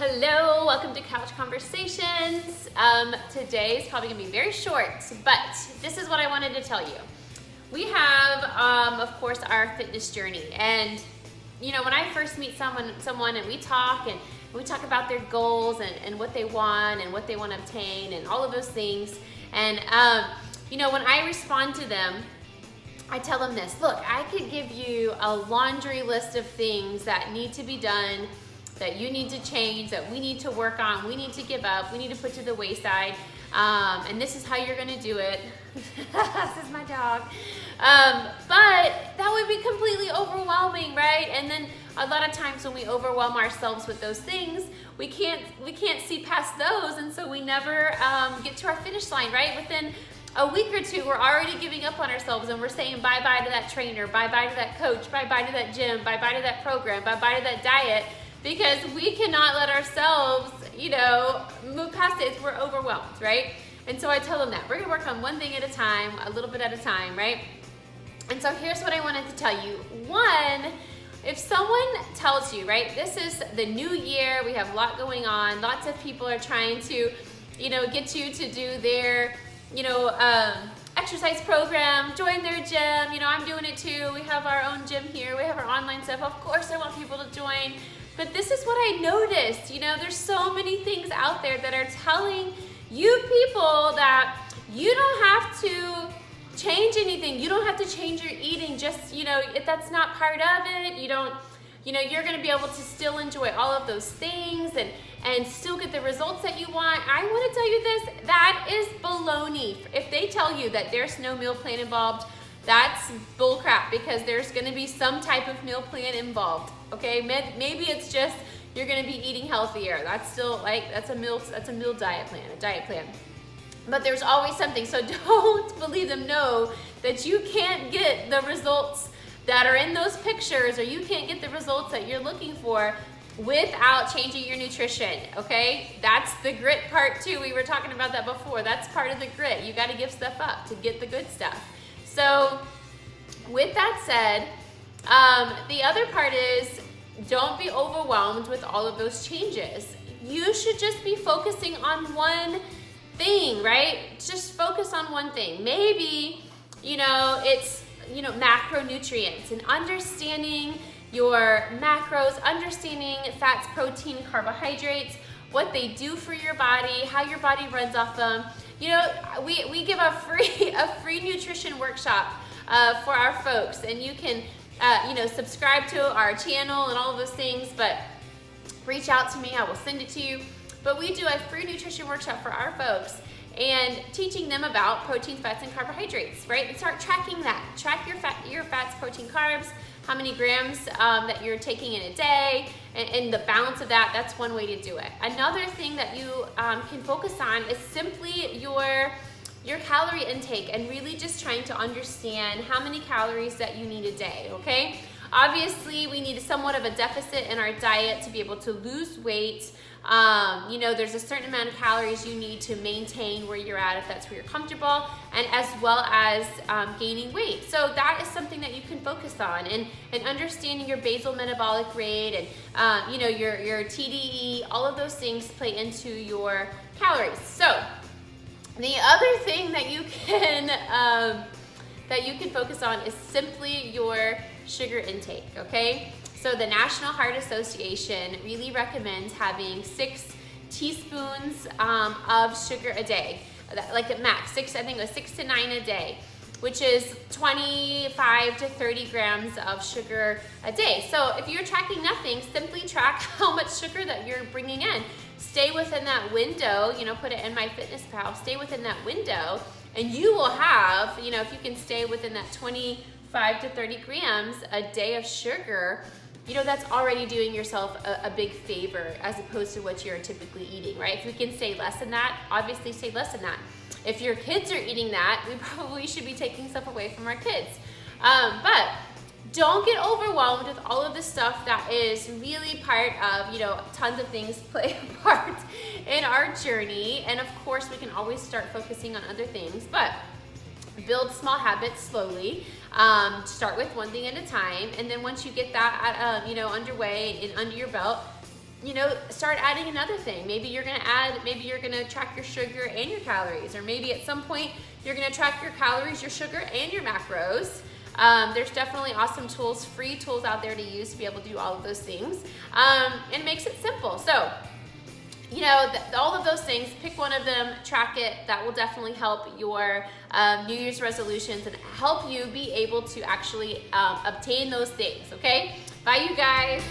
Hello, welcome to Couch Conversations. Today is probably gonna be very short, but this is what I wanted to tell you. We have, of course, our fitness journey, and you know, when I first meet someone, and we talk about their goals and what they want and what they want to obtain and all of those things, and you know, when I respond to them, I tell them this: look, I could give you a laundry list of things that need to be done, that you need to change, that we need to work on, we need to give up, we need to put to the wayside, and this is how you're gonna do it. This is my dog. But that would be completely overwhelming, right? And then a lot of times when we overwhelm ourselves with those things, we can't see past those, and so we never get to our finish line, right? Within a week or two, we're already giving up on ourselves, and we're saying bye-bye to that trainer, bye-bye to that coach, bye-bye to that gym, bye-bye to that program, bye-bye to that diet, because we cannot let ourselves, you know, move past it. We're overwhelmed, right? And so I tell them that we're gonna work on one thing at a time, a little bit at a time, right? And so here's what I wanted to tell you. One, if someone tells you, right, this is the new year, we have a lot going on, lots of people are trying to, you know, get you to do their, you know, exercise program, join their gym, you know, I'm doing it too, we have our own gym here, we have our online stuff, of course I want people to join. But this is what I noticed, you know, there's so many things out there that are telling you people that you don't have to change anything. You don't have to change your eating, just, you know, if that's not part of it, you don't, you know, you're gonna be able to still enjoy all of those things and still get the results that you want. I wanna tell you this, that is baloney. If they tell you that there's no meal plan involved, that's bullcrap, because there's gonna be some type of meal plan involved, okay? Maybe it's just you're gonna be eating healthier. That's still like, that's a meal diet plan, But there's always something, so don't believe them. Know that you can't get the results that are in those pictures, or you can't get the results that you're looking for without changing your nutrition, okay? That's the grit part too. We were talking about that before. That's part of the grit. You gotta give stuff up to get the good stuff. So with that said, the other part is, don't be overwhelmed with all of those changes. You should just be focusing on one thing, right? Just focus on one thing. Maybe, you know, it's, you know, macronutrients, and understanding your macros, understanding fats, protein, carbohydrates, what they do for your body, how your body runs off them. You know, we give a free nutrition workshop for our folks, and you can you know, subscribe to our channel and all of those things, but reach out to me, I will send it to you. But we do a free nutrition workshop for our folks, and teaching them about protein, fats, and carbohydrates, right? And start tracking that. Track your fats, protein, carbs, how many grams that you're taking in a day, and the balance of that. That's one way to do it. Another thing that you can focus on is simply your calorie intake, and really just trying to understand how many calories that you need a day, okay? Obviously, we need somewhat of a deficit in our diet to be able to lose weight. You know, there's a certain amount of calories you need to maintain where you're at, if that's where you're comfortable, and as well as gaining weight. So that is something that you can focus on, and understanding your basal metabolic rate, and you know, your TDE, all of those things play into your calories. So the other thing that you can focus on is simply your sugar intake, okay? So the National Heart Association really recommends having 6 teaspoons of sugar a day, like at max, I think it was 6 to 9 a day, which is 25 to 30 grams of sugar a day. So if you're tracking nothing, simply track how much sugar that you're bringing in. Stay within that window, you know, put it in MyFitnessPal, stay within that window, and you will have, you know, if you can stay within that 25 to 30 grams a day of sugar, you know, that's already doing yourself a big favor as opposed to what you're typically eating, right? If we can stay less than that, obviously stay less than that. If your kids are eating that, we probably should be taking stuff away from our kids. But don't get overwhelmed with all of the stuff that is really part of, you know, tons of things play a part in our journey. And of course, we can always start focusing on other things, but build small habits slowly. Start with one thing at a time, and then once you get that, you know, underway and under your belt, you know, start adding another thing. Maybe you're gonna track your sugar and your calories, or maybe at some point you're gonna track your calories, your sugar, and your macros. There's definitely awesome tools, free tools out there to use to be able to do all of those things. And it makes it simple. So, you know, all of those things, pick one of them, track it. That will definitely help your New Year's resolutions and help you be able to actually obtain those things, okay? Bye, you guys.